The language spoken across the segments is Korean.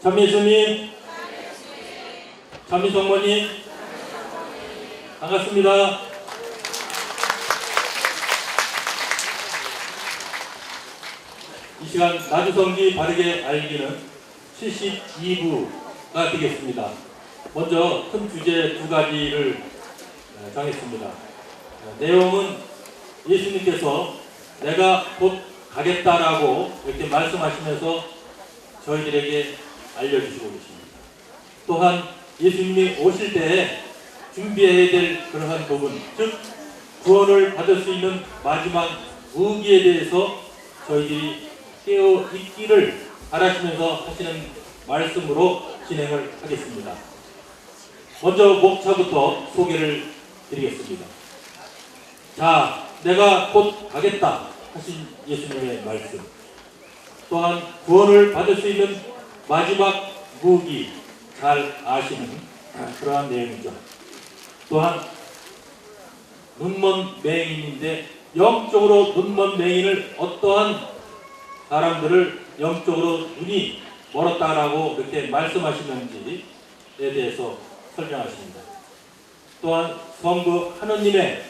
참예수님, 참미성모님, 반갑습니다. 이 시간 나주성지 바르게 알기는 72부가 되겠습니다. 먼저 큰 주제 두 가지를 정했습니다. 내용은 예수님께서 내가 곧 가겠다라고 이렇게 말씀하시면서 저희들에게 알려주시고 계십니다. 또한 예수님이 오실 때에 준비해야 될 그러한 부분, 즉 구원을 받을 수 있는 마지막 무기에 대해서 저희들이 깨어 있기를 바라시면서 하시는 말씀으로 진행을 하겠습니다. 먼저 목차부터 소개를 드리겠습니다. 자, 내가 곧 가겠다 하신 예수님의 말씀, 또한 구원을 받을 수 있는 마지막 무기, 잘 아시는 그러한 내용이죠. 또한 눈먼 맹인인데 영적으로 눈먼 맹인을 어떠한 사람들을 영적으로 눈이 멀었다라고 이렇게 말씀하시는지에 대해서 설명하십니다. 또한 성부 하느님의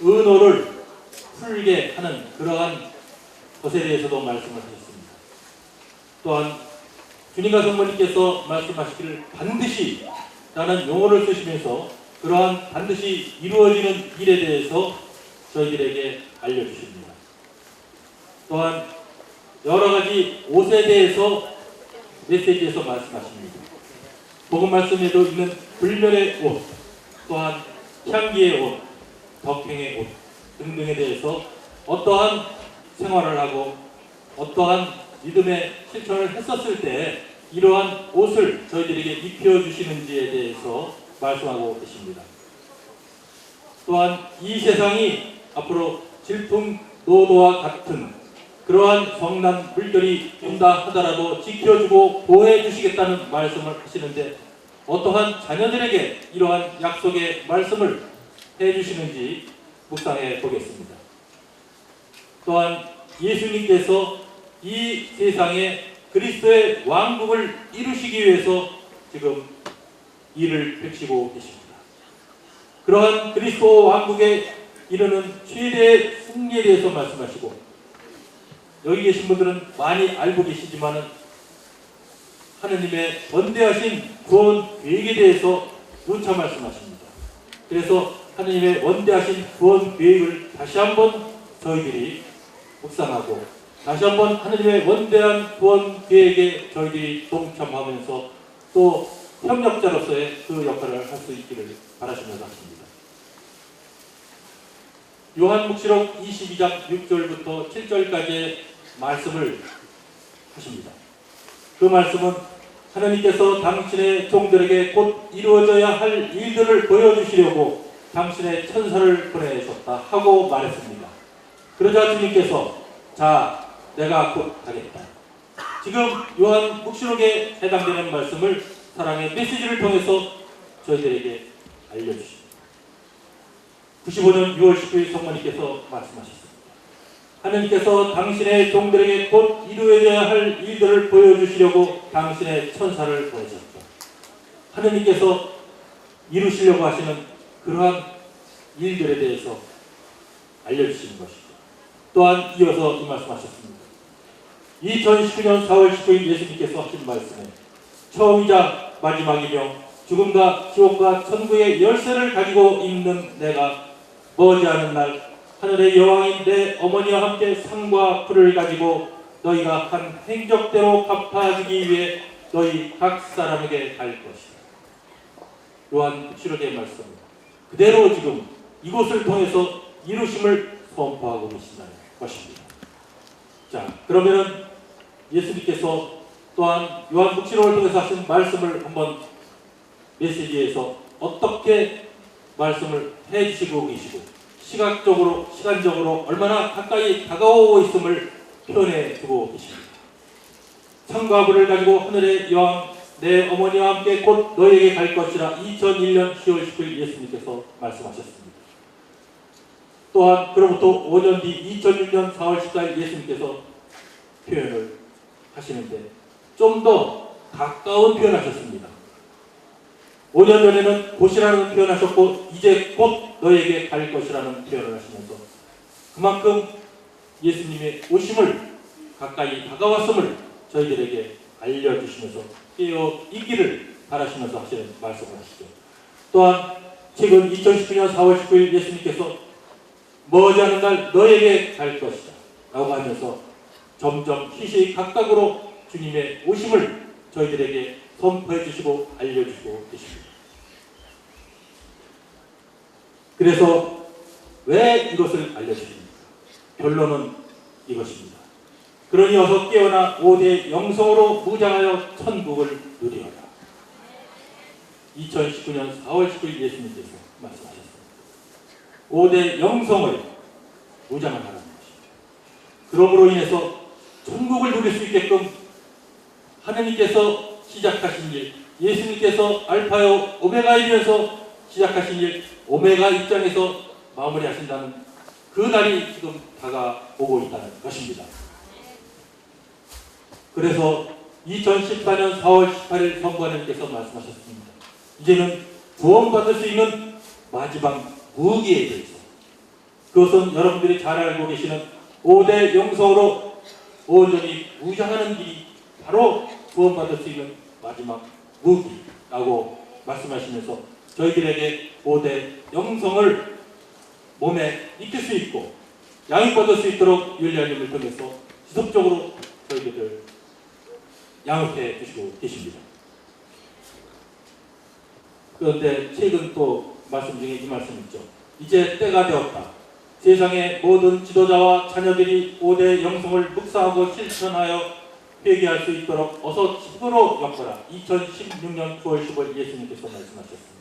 은호를 풀게 하는 그러한 것에 대해서도 말씀을 하셨습니다. 또한 주님과 성모님께서 말씀하시기를 반드시 라는 용어를 쓰시면서 그러한 반드시 이루어지는 일에 대해서 저희들에게 알려주십니다. 또한 여러가지 옷에 대해서 메시지에서 말씀하십니다. 복음 말씀에도 있는 불면의 옷, 또한 향기의 옷, 덕행의 옷 등등에 대해서 어떠한 생활을 하고 어떠한 믿음의 실천을 했었을 때 이러한 옷을 저희들에게 입혀주시는지에 대해서 말씀하고 계십니다. 또한 이 세상이 앞으로 질풍노도와 같은 그러한 성난 물결이 온다 하더라도 지켜주고 보호해 주시겠다는 말씀을 하시는데 어떠한 자녀들에게 이러한 약속의 말씀을 해주시는지 묵상해 보겠습니다. 또한 예수님께서 이 세상에 그리스도의 왕국을 이루시기 위해서 지금 일을 펼치고 계십니다. 그러한 그리스도 왕국에 이르는 최대의 승리에 대해서 말씀하시고 여기 계신 분들은 많이 알고 계시지만 하느님의 원대하신 구원 계획에 대해서 누차 말씀하십니다. 그래서 하느님의 원대하신 구원 계획을 다시 한번 저희들이 묵상하고 다시 한번 하느님의 원대한 구원 계획에 저희들이 동참하면서 또 협력자로서의 그 역할을 할 수 있기를 바라시면서 하십니다. 요한묵시록 22장 6절부터 7절까지의 말씀을 하십니다. 그 말씀은 하나님께서 당신의 종들에게 곧 이루어져야 할 일들을 보여주시려고 당신의 천사를 보내셨다 하고 말했습니다. 그러자 주님께서 자, 내가 곧 가겠다. 지금 요한묵시록에 해당되는 말씀을 사랑의 메시지를 통해서 저희들에게 알려주십니다. 95년 6월 19일 성모님께서 말씀하셨습니다. 하나님께서 당신의 종들에게 곧 이루어져야 할 일들을 보여주시려고 당신의 천사를 보내셨다. 하나님께서 이루시려고 하시는 그러한 일들에 대해서 알려주시는 것이죠. 또한 이어서 이 말씀하셨습니다. 2019년 4월 19일 예수님께서 하신 말씀에 처음이자 마지막이며 죽음과 지옥과 천국의 열쇠를 가지고 있는 내가 머지않은 날 하늘의 여왕인 내 어머니와 함께 상과 불을 가지고 너희가 한 행적대로 갚아주기 위해 너희 각 사람에게 갈 것이다. 요한묵시록의 말씀 그대로 지금 이곳을 통해서 이루심을 선포하고 계신다는 것입니다. 자, 그러면은 예수님께서 또한 요한묵시록을 통해서 하신 말씀을 한번 메시지에서 어떻게 말씀을 해주시고 계시고 시각적으로 시간적으로 얼마나 가까이 다가오고 있음을 표현해 주고 계십니다. 창과 불을 가지고 하늘의 여왕 내 어머니와 함께 곧 너에게 갈 것이라 2001년 10월 10일 예수님께서 말씀하셨습니다. 또한 그로부터 5년 뒤 2006년 4월 14일 예수님께서 표현을 하시는데 좀 더 가까운 표현하셨습니다. 5년 전에는 곧이라는 표현하셨고 이제 곧 너에게 갈 것이라는 표현을 하시면서 그만큼 예수님의 오심을 가까이 다가왔음을 저희들에게 알려주시면서 깨어 있기를 바라시면서 하시는 말씀을 하시죠. 또한 최근 2019년 4월 19일 예수님께서 머지않은 날 너에게 갈 것이다 라고 하면서 점점 시시각각으로 주님의 오심을 저희들에게 선포해 주시고 알려주시고 계십니다. 그래서 왜 이것을 알려주십니까? 결론은 이것입니다. 그러니 어서 깨어나 5대 영성으로 무장하여 천국을 누리어라. 2019년 4월 10일 예수님께서 말씀하셨습니다. 5대 영성을 무장하라는 것입니다. 그러므로 인해서 천국을 누릴 수 있게끔 하느님께서 시작하신 일, 예수님께서 알파요 오메가이면서 시작하신 일, 오메가 입장에서 마무리하신다는 그 날이 지금 다가오고 있다는 것입니다. 그래서 2014년 4월 18일 성부하나님께서 말씀하셨습니다. 이제는 구원받을 수 있는 마지막 무기에 대해서 그것은 여러분들이 잘 알고 계시는 5대 영성으로 온전히 무장하는 길이 바로 구원받을 수 있는 마지막 무기라고 말씀하시면서 저희들에게 5대 영성을 몸에 익힐 수 있고 양육받을 수 있도록 윤리하님을 통해서 지속적으로 저희들을 양육해 주시고 계십니다. 그런데 최근 또 말씀 중에 이 말씀 있죠. 이제 때가 되었다. 세상의 모든 지도자와 자녀들이 5대 영성을 묵상하고 실천하여 회개할 수 있도록 어서 집으로 엮어라. 2016년 9월 10일 예수님께서 말씀하셨습니다.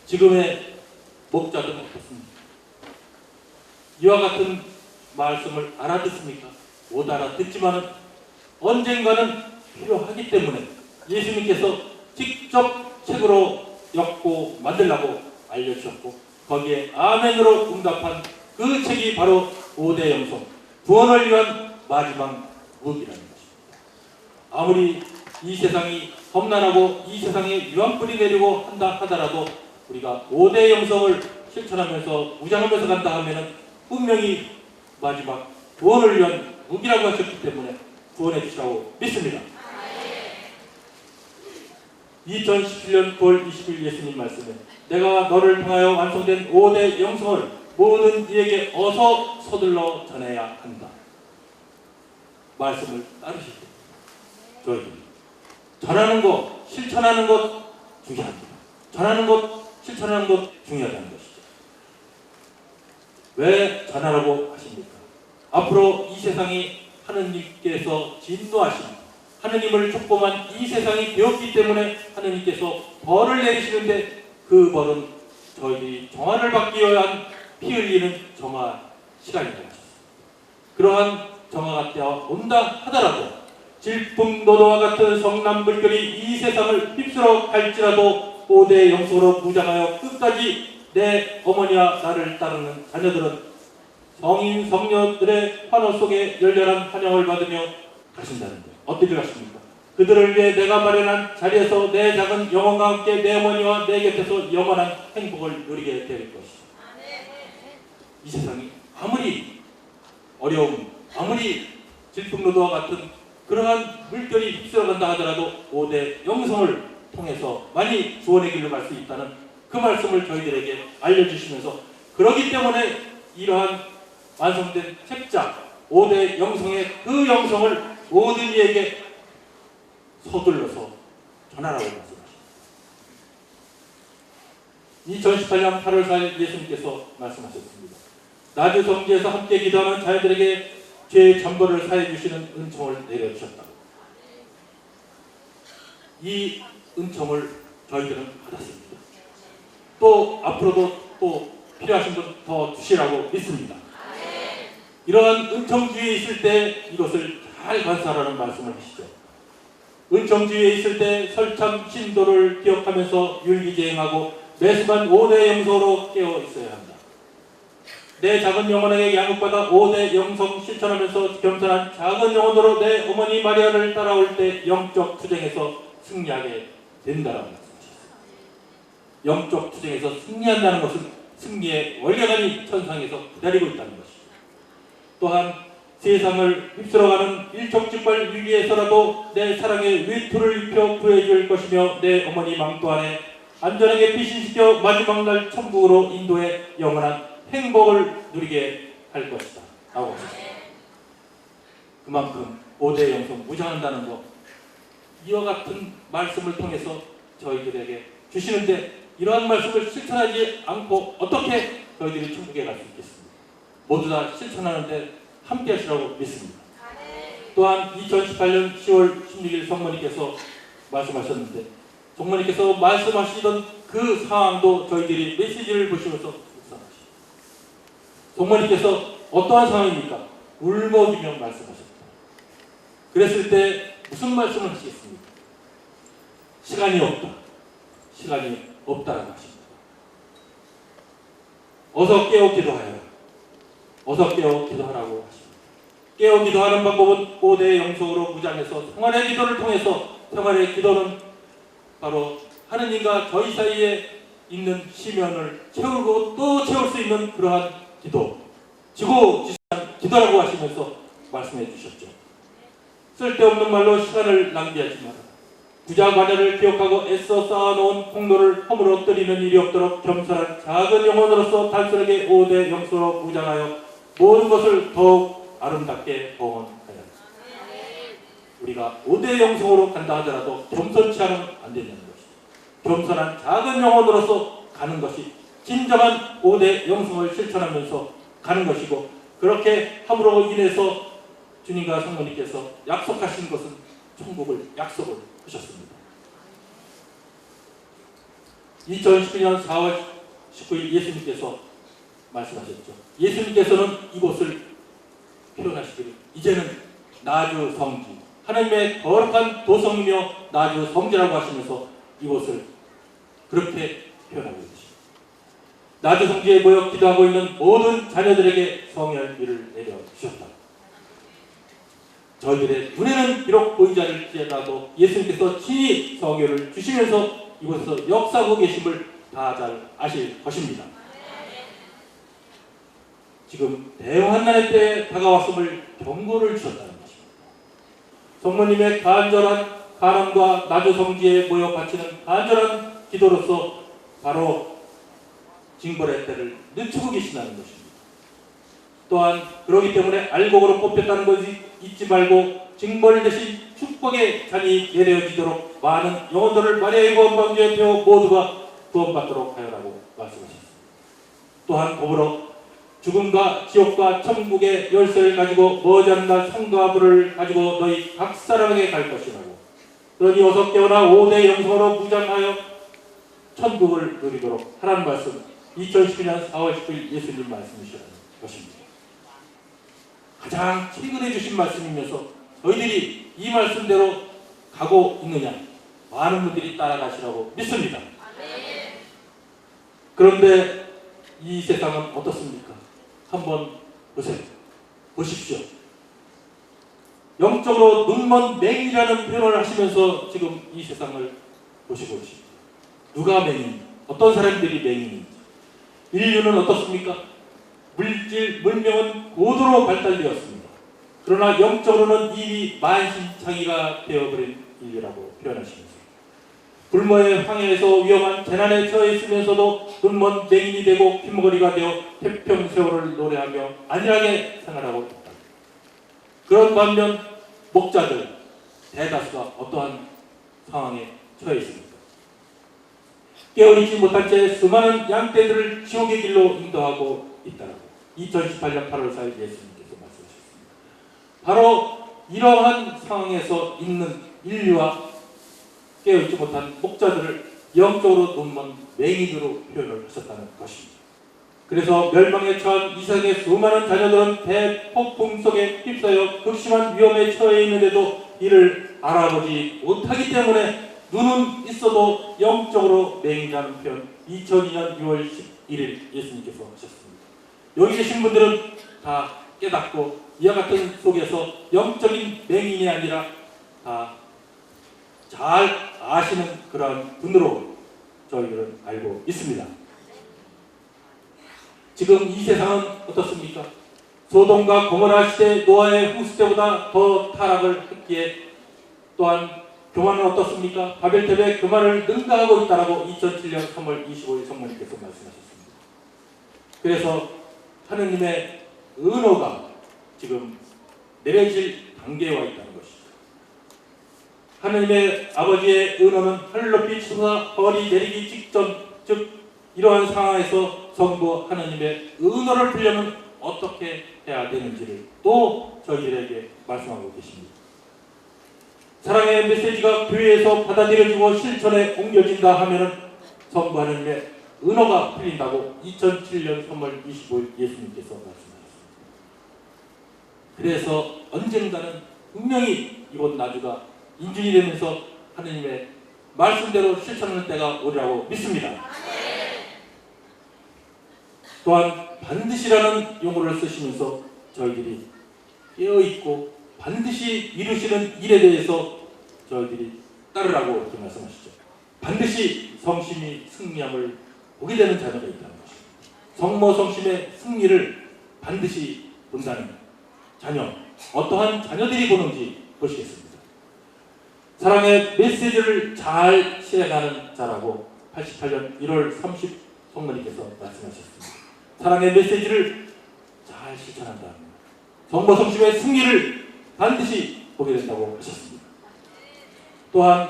지금의 목자들은 어떻습니까? 이와 같은 말씀을 알아듣습니까? 못 알아듣지만은 언젠가는 필요하기 때문에 예수님께서 직접 책으로 엮고 만들라고 알려주셨고 거기에 아멘으로 응답한 그 책이 바로 5대 영성, 구원을 위한 마지막 무기라는 것입니다. 아무리 이 세상이 험난하고 이 세상에 유황불이 내리고 한다 하더라도 우리가 5대 영성을 실천하면서 무장하면서 간다 하면은 분명히 마지막 구원을 위한 무기라고 하셨기 때문에 구원해 주시라고 믿습니다. 2017년 9월 20일 예수님 말씀에 내가 너를 통하여 완성된 5대 영성을 모든 이에게 어서 서둘러 전해야 한다. 말씀을 따르시고 저희들이 전하는 것, 실천하는 것 중요합니다. 전하는 것, 실천하는 것 중요하다는 것이죠. 왜 전하라고 하십니까? 앞으로 이 세상이 하느님께서 진노하신 하느님을 촉범한 이 세상이 되었기 때문에 하느님께서 벌을 내리시는데 그 벌은 저희들이 정화를 받기 위한 피 흘리는 정화 시간이 되었습니다. 그러한 정화가 때와 온다 하더라도 질풍노도와 같은 성남불결이 이 세상을 휩쓸어 갈지라도 5대 영성으로 무장하여 끝까지 내 어머니와 나를 따르는 자녀들은 성인 성녀들의 환호 속에 열렬한 환영을 받으며 가신다는데 어떻게 가십니까? 그들을 위해 내가 마련한 자리에서 내 작은 영혼과 함께 내 어머니와 내 곁에서 영원한 행복을 누리게 될 것이다. 이 세상이 아무리 어려움, 아무리 질풍노도와 같은 그러한 물결이 휩쓸어간다 하더라도 5대 영성을 통해서 많이 구원의 길로 갈 수 있다는 그 말씀을 저희들에게 알려주시면서 그러기 때문에 이러한 완성된 책자 5대 영성의 그 영성을 모든 이에게 서둘러서 전하라고 말씀하십니다. 2018년 8월 4일 예수님께서 말씀하셨습니다. 나주 성지에서 함께 기도하는 자녀들에게 죄의 잠벌을 사해 주시는 은총을 내려주셨다. 이 은총을 저희들은 받았습니다. 또 앞으로도 또 필요하신 분 더 주시라고 믿습니다. 이러한 은총주의에 있을 때 이것을 잘 관사하라는 말씀을 하시죠. 은총주의에 있을 때 설참 신도를 기억하면서 율기제행하고 매순간 5대 영성으로 깨어 있어야 한다. 내 작은 영혼에게 양육받아 5대 영성 실천하면서 겸손한 작은 영혼으로 내 어머니 마리아를 따라올 때 영적 투쟁에서 승리하게 된다라고 말씀하셨습니다. 영적 투쟁에서 승리한다는 것은 승리의 원령함이 천상에서 기다리고 있다는 것입니다. 또한 세상을 휩쓸어가는 일촉즉발 위기에서라도 내 사랑의 위투를 입혀 구해줄 것이며 내 어머니 망토 안에 안전하게 피신시켜 마지막 날 천국으로 인도해 영원한 행복을 누리게 할 것이다 라고 하셨습니다. 그만큼 5대 영성 무장한다는 것, 이와 같은 말씀을 통해서 저희들에게 주시는데 이러한 말씀을 실천하지 않고 어떻게 저희들이 천국에 갈 수 있겠습니까? 모두 다 실천하는데 함께 하시라고 믿습니다. 또한 2018년 10월 16일 성모님께서 말씀하셨는데 성모님께서 말씀하시던 그 상황도 저희들이 메시지를 보시면서 묵상하시죠. 성모님께서 어떠한 상황입니까? 울먹이며 말씀하셨다. 그랬을 때 무슨 말씀을 하시겠습니까? 시간이 없다. 시간이 없다라고 하십니다. 어서 깨어 기도하여라. 어서 깨어 기도하라고 하십니다. 깨어 기도하는 방법은 5대 영성으로 무장해서 평안의 기도를 통해서, 평안의 기도는 바로 하느님과 저희 사이에 있는 시면을 채우고 또 채울 수 있는 그러한 기도, 지고지순한 기도라고 하시면서 말씀해 주셨죠. 쓸데없는 말로 시간을 낭비하지 마라. 부자 관여를 기억하고 애써 쌓아놓은 공로를 허물어 뜨리는 일이 없도록 겸손한 작은 영혼으로서 단순하게 5대 영성으로 무장하여 모든 것을 더욱 아름답게 봉헌하여라. 우리가 5대 영성으로 간다 하더라도 겸손치 않으면 안 된다는 것이죠. 겸손한 작은 영혼으로서 가는 것이 진정한 5대 영성을 실천하면서 가는 것이고, 그렇게 함으로 인해서 주님과 성모님께서 약속하신 것은 천국을 약속을 하셨습니다. 2019년 4월 19일 예수님께서 말씀하셨죠. 예수님께서는 이곳을 표현하시기를 이제는 나주 성지, 하나님의 거룩한 도성이며 나주 성지라고 하시면서 이곳을 그렇게 표현하고 계십니다. 나주 성지에 모여 기도하고 있는 모든 자녀들에게 성혈비를 내려 주셨다. 저희들의 눈에는 비록 보이지 않을지라도 예수님께서 친히 성혈을 주시면서 이곳에서 역사하고 계심을 다 잘 아실 것입니다. 지금 대환난의 때에 다가왔음을 경고를 주셨다는 것입니다. 성모님의 간절한 간음과 나주 성지에 모여 바치는 간절한 기도로서 바로 징벌의 때를 늦추고 계신다는 것입니다. 또한 그러기 때문에 알곡으로 뽑혔다는 것이 잊지 말고 징벌 대신 축복의 잔이 내려지도록 많은 영혼들을 마리아의 구원방주에 태워 모두가 구원받도록 하여라고 말씀하셨습니다. 또한 더불어 죽음과 지옥과 천국의 열쇠를 가지고 머지않는 성과 불을 가지고 너희 각 사람에게 갈 것이라고. 그러니 어서 깨어나 5대 영성으로 무장하여 천국을 누리도록 하라는 말씀, 2012년 4월 10일 예수님 말씀이시라는 것입니다. 가장 최근에 주신 말씀이면서 너희들이 이 말씀대로 가고 있느냐, 많은 분들이 따라가시라고 믿습니다. 그런데 이 세상은 어떻습니까? 한번 보세요. 보십시오. 영적으로 눈먼 맹인이라는 표현을 하시면서 지금 이 세상을 보시고 계십니다. 누가 맹인? 어떤 사람들이 맹인인지. 인류는 어떻습니까? 문명은 고도로 발달되었습니다. 그러나 영적으로는 이미 만신창이가 되어버린 인류라고 표현하시면서 불모의 황해에서 위험한 재난에 처해 있으면서도 눈먼 맹인이 되고 핏머거리가 되어 태평세월을 노래하며 안일하게 생활하고 있다. 그런 반면 목자들 대다수가 어떠한 상황에 처해 있습니까? 깨어있지 못한 채 수많은 양떼들을 지옥의 길로 인도하고 있다라고 2018년 8월 4일 예수님께서 말씀하셨습니다. 바로 이러한 상황에서 있는 인류와 깨어있지 못한 목자들을 영적으로 눈먼 맹인으로 표현을 하셨다는 것입니다. 그래서 멸망에 처한 이삭의 수많은 자녀들은 대폭풍 속에 휩싸여 극심한 위험에 처해 있는데도 이를 알아보지 못하기 때문에 눈은 있어도 영적으로 맹인이라는 표현 2002년 6월 11일 예수님께서 하셨습니다. 여기 계신 분들은 다 깨닫고 이와 같은 속에서 영적인 맹인이 아니라 다 잘 아시는 그러한 분으로 저희들은 알고 있습니다. 지금 이 세상은 어떻습니까? 소돔과 고모라 시대 노아의 홍수 때보다 더 타락을 했기에 또한 교만은 어떻습니까? 바벨탑에 교만을 능가하고 있다라고 2007년 3월 25일 성모님께서 말씀하셨습니다. 그래서 하느님의 은호가 지금 내려질 단계에 와 있다는 것이죠. 하느님의 아버지의 은호는 하늘 높이 솟아 벌이 내리기 직전, 즉 이러한 상황에서 성부 하느님의 은호를 풀려면 어떻게 해야 되는지를 또 저희들에게 말씀하고 계십니다. 사랑의 메시지가 교회에서 받아들여지고 실천에 옮겨진다 하면은 성부 하느님의 은호가 풀린다고 2007년 3월 25일 예수님께서 말씀하셨습니다. 그래서 언젠가는 분명히 이곳 나주가 인준이 되면서 하느님의 말씀대로 실천하는 때가 오리라고 믿습니다. 또한 반드시라는 용어를 쓰시면서 저희들이 깨어있고 반드시 이루시는 일에 대해서 저희들이 따르라고 이렇게 말씀하시죠. 반드시 성심이 승리함을 보게 되는 자녀가 있다는 것입니다. 성모 성심의 승리를 반드시 본다는 자녀, 어떠한 자녀들이 보는지 보시겠습니다. 사랑의 메시지를 잘 실행하는 자라고 88년 1월 30 성모님께서 말씀하셨습니다. 사랑의 메시지를 잘 실천한다. 성모 성심의 승리를 반드시 보게 된다고 하셨습니다. 또한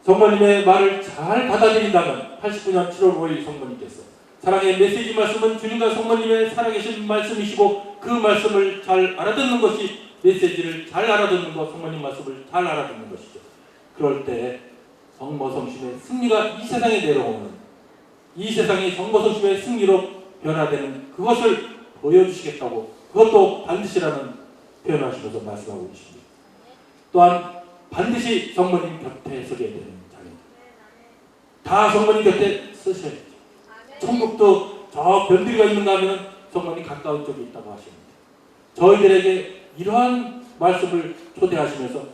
성모님의 말을 잘 받아들인다면 89년 7월 5일 성모님께서 사랑의 메시지 말씀은 주님과 성모님의 살아계신 말씀이시고 그 말씀을 잘 알아듣는 것이 메시지를 잘 알아듣는 것, 성모님 말씀을 잘 알아듣는 것이죠. 그럴 때 성모 성심의 승리가 이 세상에 내려오는, 이 세상이 성모 성심의 승리로 변화되는 그것을 보여주시겠다고, 그것도 반드시라는 표현을 하시면서 말씀하고 계십니다. 또한 반드시 성모님 곁에 서게 되는 자녀, 다 성모님 곁에 서셔야죠. 천국도 저 변두리가 있는가 하면 성모님 가까운 쪽에 있다고 하십니다. 저희들에게 이러한 말씀을 초대하시면서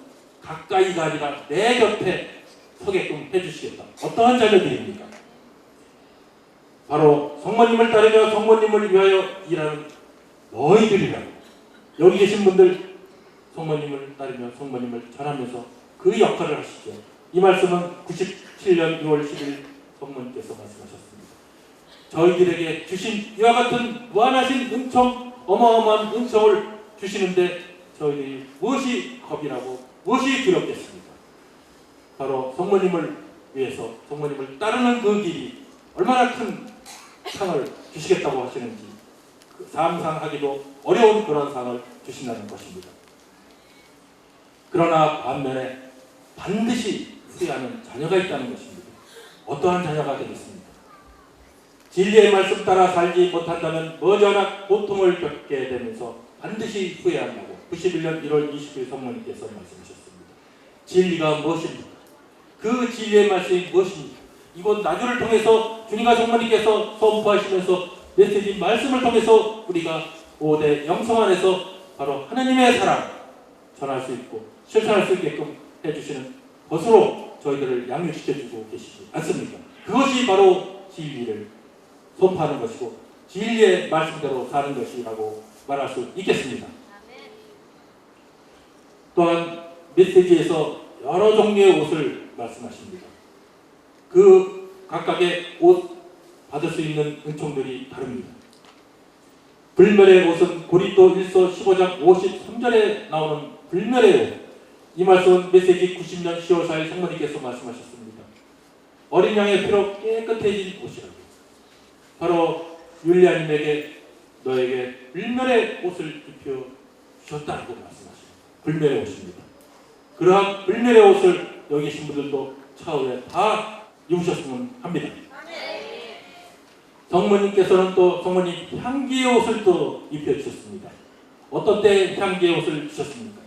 가까이가 아니라 내 곁에 서게끔 해주시겠다. 어떠한 자녀들입니까? 바로 성모님을 따르며 성모님을 위하여 일하는 너희들이라고. 여기 계신 분들 성모님을 따르며 성모님을 전하면서 그 역할을 하시죠. 이 말씀은 97년 6월 10일 성모님께서 말씀하셨습니다. 저희들에게 주신 이와 같은 무한하신 은총, 어마어마한 은총을 주시는데 저희들이 무엇이 겁이라고, 무엇이 두렵겠습니까? 바로 성모님을 위해서 성모님을 따르는 그 길이 얼마나 큰 상을 주시겠다고 하시는지, 그 상상하기도 어려운 그런 상을 주신다는 것입니다. 그러나 반면에 반드시 후회하는 자녀가 있다는 것입니다. 어떠한 자녀가 되겠습니까? 진리의 말씀 따라 살지 못한다면 머지않아 고통을 겪게 되면서 반드시 후회한다고 91년 1월 20일 성모님께서 말씀하셨습니다. 진리가 무엇입니까? 그 진리의 말씀이 무엇입니까? 이곳 나주를 통해서 주님과 성모님께서 선포하시면서 메시지 말씀을 통해서 우리가 5대 영성 안에서 바로 하나님의 사랑 전할 수 있고 실천할 수 있게끔 해주시는 것으로 저희들을 양육시켜주고 계시지 않습니까? 그것이 바로 진리를 선포하는 것이고 진리의 말씀대로 사는 것이라고 말할 수 있겠습니다. 또한 메시지에서 여러 종류의 옷을 말씀하십니다. 그 각각의 옷 받을 수 있는 은총들이 다릅니다. 불멸의 옷은 고린도 1서 15장 53절에 나오는 불멸의 옷. 이 말씀은 메시지 90년 10월 4일 성모님께서 말씀하셨습니다. 어린 양의 피로 깨끗해진 옷이라고. 바로 율리아님에게 너에게 불멸의 옷을 입혀 주셨다고 말씀하십니다. 불멸의 옷입니다. 그러한 불멸의 옷을 여기 계신 분들도 차후에 다 입으셨으면 합니다. 성모님께서는 또 성모님 향기의 옷을 또 입혀주셨습니다. 어떤 때 향기의 옷을 주셨습니까?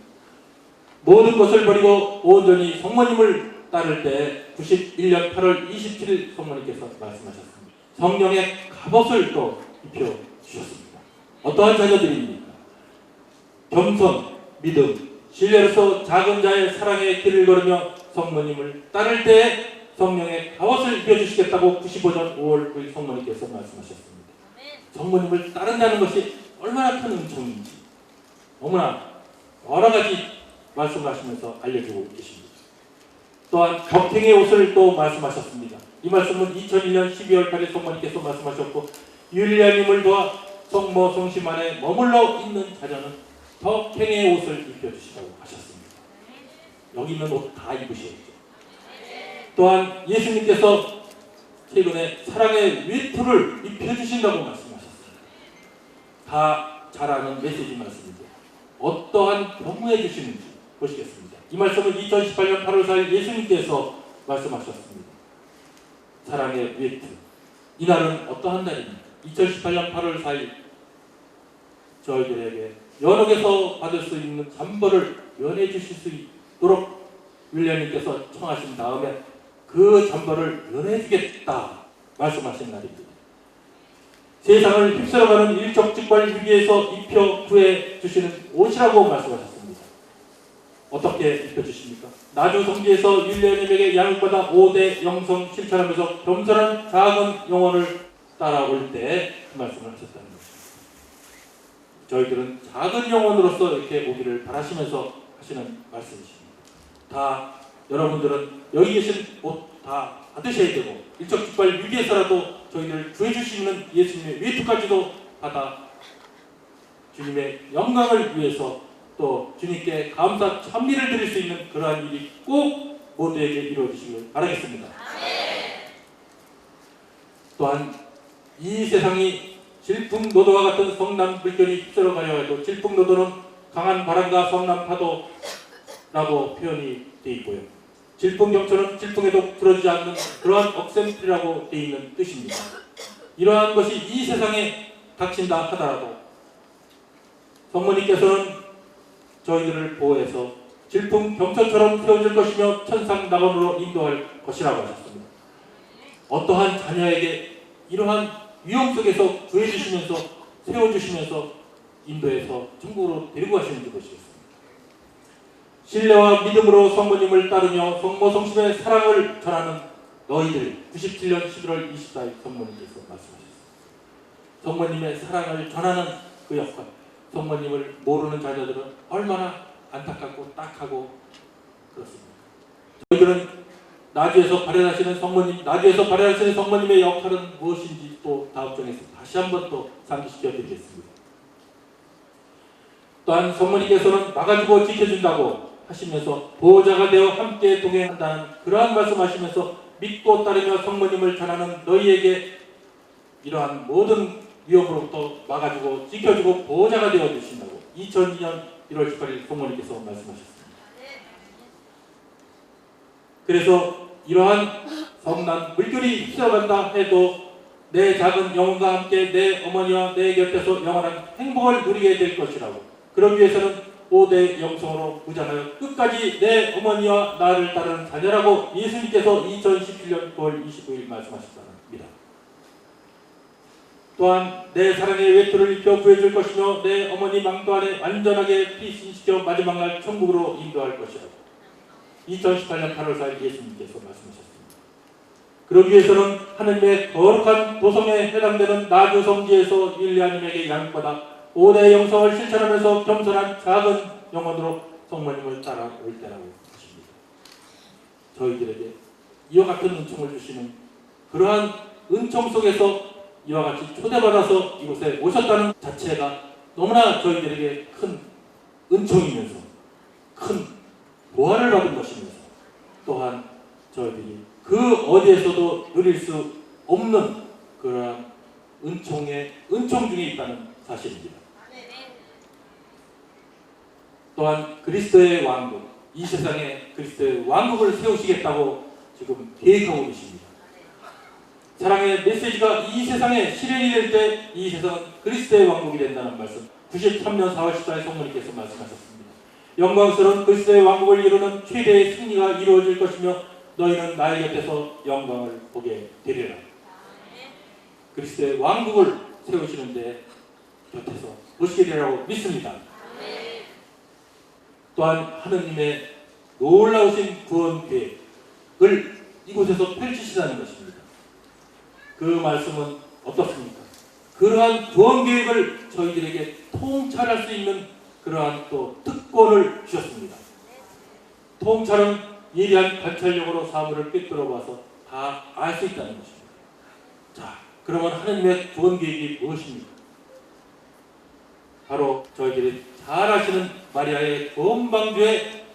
모든 것을 버리고 온전히 성모님을 따를 때 91년 8월 27일 성모님께서 말씀하셨습니다. 성령의 갑옷을 또 입혀주셨습니다. 어떠한 자녀들입니까? 겸손, 믿음, 신뢰로서 작은 자의 사랑의 길을 걸으며 성모님을 따를 때 성령의 갑옷을 입혀주시겠다고 95년 5월 9일 성모님께서 말씀하셨습니다. 성모님을 따른다는 것이 얼마나 큰 은총인지 너무나 여러 가지 말씀하시면서 알려주고 계십니다. 또한 격행의 옷을 또 말씀하셨습니다. 이 말씀은 2001년 12월 8일 성모님께서 말씀하셨고 율리아님을 도와 성모 성심 안에 머물러 있는 자녀는 격행의 옷을 입혀주시라고 하셨습니다. 여기 있는 옷 다 입으셨죠. 또한 예수님께서 최근에 사랑의 외투를 입혀주신다고 말씀하셨습니다. 다 잘 아는 메시지 말씀인데 어떠한 경우에 주시는지 보시겠습니다. 이 말씀은 2018년 8월 4일 예수님께서 말씀하셨습니다. 사랑의 외투. 이날은 어떠한 날입니까? 2018년 8월 4일 저희들에게 연옥에서 받을 수 있는 잠벌을 면해 주실 수 있도록 윌리엄님께서 청하신 다음에 그 잠벌을 면해 주겠다 말씀하신 날입니다. 세상을 휩쓸어가는 일적직발 위기에서 입혀 구해 주시는 옷이라고 말씀하셨습니다. 어떻게 입혀주십니까? 나주 성지에서 율리아님에게 양육받아 5대 영성 실천하면서 겸손한 작은 영혼을 따라올 때 그 말씀을 하셨다는 것입니다. 저희들은 작은 영혼으로서 이렇게 오기를 바라시면서 하시는 말씀이십니다. 다 여러분들은 여기 계신 옷 다 받으셔야 되고 일적직발 위기에서라도 저희를 구해주시는 예수님의 외투까지도 받아 주님의 영광을 위해서 또 주님께 감사 찬미를 드릴 수 있는 그러한 일이 꼭 모두에게 이루어지시길 바라겠습니다. 또한 이 세상이 질풍노도와 같은 성남 물결이 휩쓸어가려 해도 질풍노도는 강한 바람과 성남 파도라고 표현이 되어 있고요. 질풍경초는 질풍에도 부러지지 않는 그러한 억센풀이라고 되어 있는 뜻입니다. 이러한 것이 이 세상에 닥친다 하더라도 성모님께서는 저희들을 보호해서 질풍경초처럼 세워질 것이며 천상낙원으로 인도할 것이라고 하셨습니다. 어떠한 자녀에게 이러한 위험 속에서 구해주시면서 세워주시면서 인도해서 천국으로 데리고 가시는지 보시겠습니다. 신뢰와 믿음으로 성모님을 따르며 성모 성심의 사랑을 전하는 너희들 97년 11월 24일 성모님께서 말씀하셨습니다. 성모님의 사랑을 전하는 그 역할, 성모님을 모르는 자녀들은 얼마나 안타깝고 딱하고 그렇습니다. 저희들은 나주에서 발현하시는 성모님의 역할은 무엇인지 또 다음 장에서 다시 한번 또 상기시켜 드리겠습니다. 또한 성모님께서는 막아주고 지켜준다고 하시면서 보호자가 되어 함께 동행한다는 그러한 말씀하시면서 믿고 따르며 성모님을 전하는 너희에게 이러한 모든 위험으로부터 막아주고 지켜주고 보호자가 되어 주신다고 2002년 1월 18일 성모님께서 말씀하셨습니다. 그래서 이러한 성난 물결이 휩쓸어간다 해도 내 작은 영혼과 함께 내 어머니와 내 곁에서 영원한 행복을 누리게 될 것이라고 그러기 위해서는 5대 영성으로 무장하여 끝까지 내 어머니와 나를 따르는 자녀라고 예수님께서 2017년 9월 29일 말씀하셨답니다. 또한 내 사랑의 외투를 입혀 구해줄 것이며 내 어머니 망도 안에 완전하게 피신시켜 마지막 날 천국으로 인도할 것이라고 2018년 8월 4일 예수님께서 말씀하셨습니다. 그러기 위해서는 하느님의 거룩한 도성에 해당되는 나주 성지에서 율리아님에게 양육받아 5대 영성을 실천하면서 겸손한 작은 영혼으로 성모님을 따라올 때라고 하십니다. 저희들에게 이와 같은 은총을 주시는 그러한 은총 속에서 이와 같이 초대받아서 이곳에 오셨다는 자체가 너무나 저희들에게 큰 은총이면서 큰 보화를 받은 것이면서 또한 저희들이 그 어디에서도 누릴 수 없는 그러한 은총 중에 있다는 사실입니다. 또한 그리스도의 왕국, 이 세상에 그리스도의 왕국을 세우시겠다고 지금 계획하고 계십니다. 사랑의 메시지가 이 세상에 실현이 될 때 이 세상은 그리스도의 왕국이 된다는 말씀 93년 4월 14일 성모님께서 말씀하셨습니다. 영광스러운 그리스도의 왕국을 이루는 최대의 승리가 이루어질 것이며 너희는 나의 곁에서 영광을 보게 되리라. 그리스도의 왕국을 세우시는데 곁에서 보시게 되리라고 믿습니다. 또한 하느님의 놀라우신 구원 계획을 이곳에서 펼치시다는 것입니다. 그 말씀은 어떻습니까? 그러한 구원 계획을 저희들에게 통찰할 수 있는 그러한 또 특권을 주셨습니다. 통찰은 예리한 관찰력으로 사물을 꿰뚫어 봐서 다 알 수 있다는 것입니다. 자, 그러면 하느님의 구원 계획이 무엇입니까? 바로 저희들이 잘 아시는 마리아의 구원방주에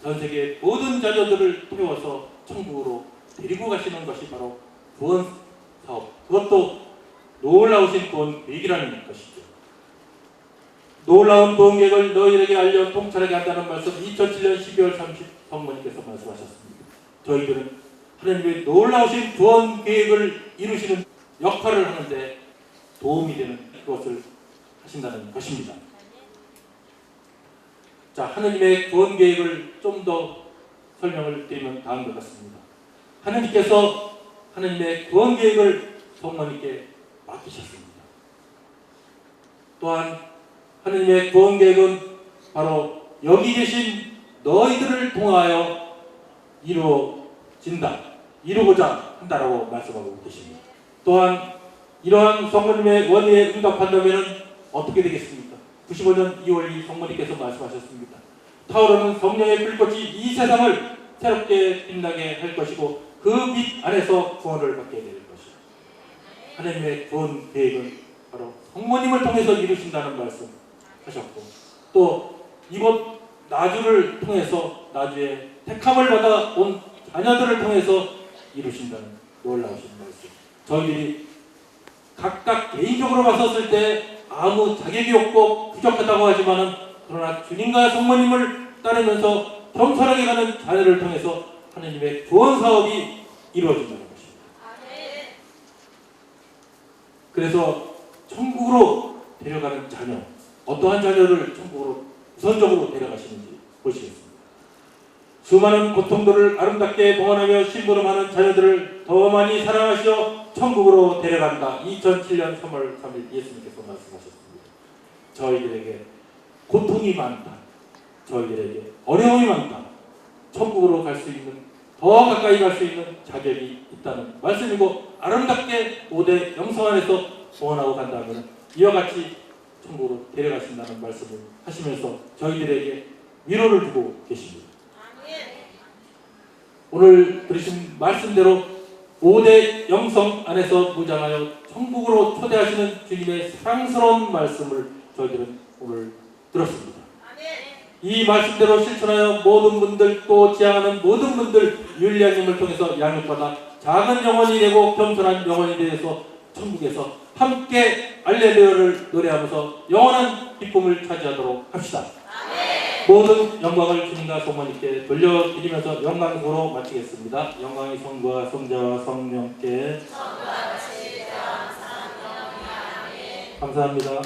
전 세계 모든 자녀들을 태워서 천국으로 데리고 가시는 것이 바로 구원 사업, 그것도 놀라우신 구원 계획이라는 것이죠. 놀라운 구원 계획을 너희에게 알려 통찰하게 한다는 말씀 2007년 12월 30 성모님께서 말씀하셨습니다. 저희들은 하나님의 놀라우신 구원 계획을 이루시는 역할을 하는데 도움이 되는 그것을 하신다는 것입니다. 자, 하느님의 구원 계획을 좀 더 설명을 드리면 다음과 같습니다. 하느님께서 하느님의 구원 계획을 성모님께 맡기셨습니다. 또한 하느님의 구원 계획은 바로 여기 계신 너희들을 통하여 이루고자 한다라고 말씀하고 계십니다. 또한 이러한 성모님의 원의에 응답한다면 어떻게 되겠습니까? 95년 2월 2일 성모님께서 말씀하셨습니다. 타오르는 성령의 불꽃이 이 세상을 새롭게 빛나게 할 것이고 그 빛 안에서 구원을 받게 될 것이다. 하나님의 구원 계획은 바로 성모님을 통해서 이루신다는 말씀 하셨고, 또 이곳 나주를 통해서 나주의 택함을 받아 온 자녀들을 통해서 이루신다는 놀라우신 말씀. 저희들이 각각 개인적으로 봤었을 때 아무 자격이 없고 부족하다고 하지만은 그러나 주님과 성모님을 따르면서 겸손하게 가는 자녀를 통해서 하나님의 구원 사업이 이루어진다는 것입니다. 그래서 천국으로 데려가는 자녀, 어떠한 자녀를 천국으로 우선적으로 데려가시는지 보시겠습니다. 수많은 고통들을 아름답게 봉헌하며 심부름하는 자녀들을 더 많이 사랑하시어 천국으로 데려간다. 2007년 3월 3일 예수님께서 말씀하셨습니다. 저희들에게 고통이 많다, 저희들에게 어려움이 많다, 천국으로 갈 수 있는, 더 가까이 갈 수 있는 자격이 있다는 말씀이고, 아름답게 5대 영성 안에서 봉헌하고 간다면 이와 같이 천국으로 데려가신다는 말씀을 하시면서 저희들에게 위로를 주고 계십니다. 오늘 들으신 말씀대로 5대 영성 안에서 무장하여 천국으로 초대하시는 주님의 사랑스러운 말씀을 저희들은 오늘 들었습니다. 이 말씀대로 실천하여 모든 분들, 또 지향하는 모든 분들 율리아님을 통해서 양육받아 작은 영혼이 되고 겸손한 영혼이 되어서 천국에서 함께 알레루야를 노래하면서 영원한 기쁨을 차지하도록 합시다. 모든 영광을 주님과 성모님께 돌려드리면서 영광으로 마치겠습니다. 영광이 성부와 성자와 성령께 감사합니다.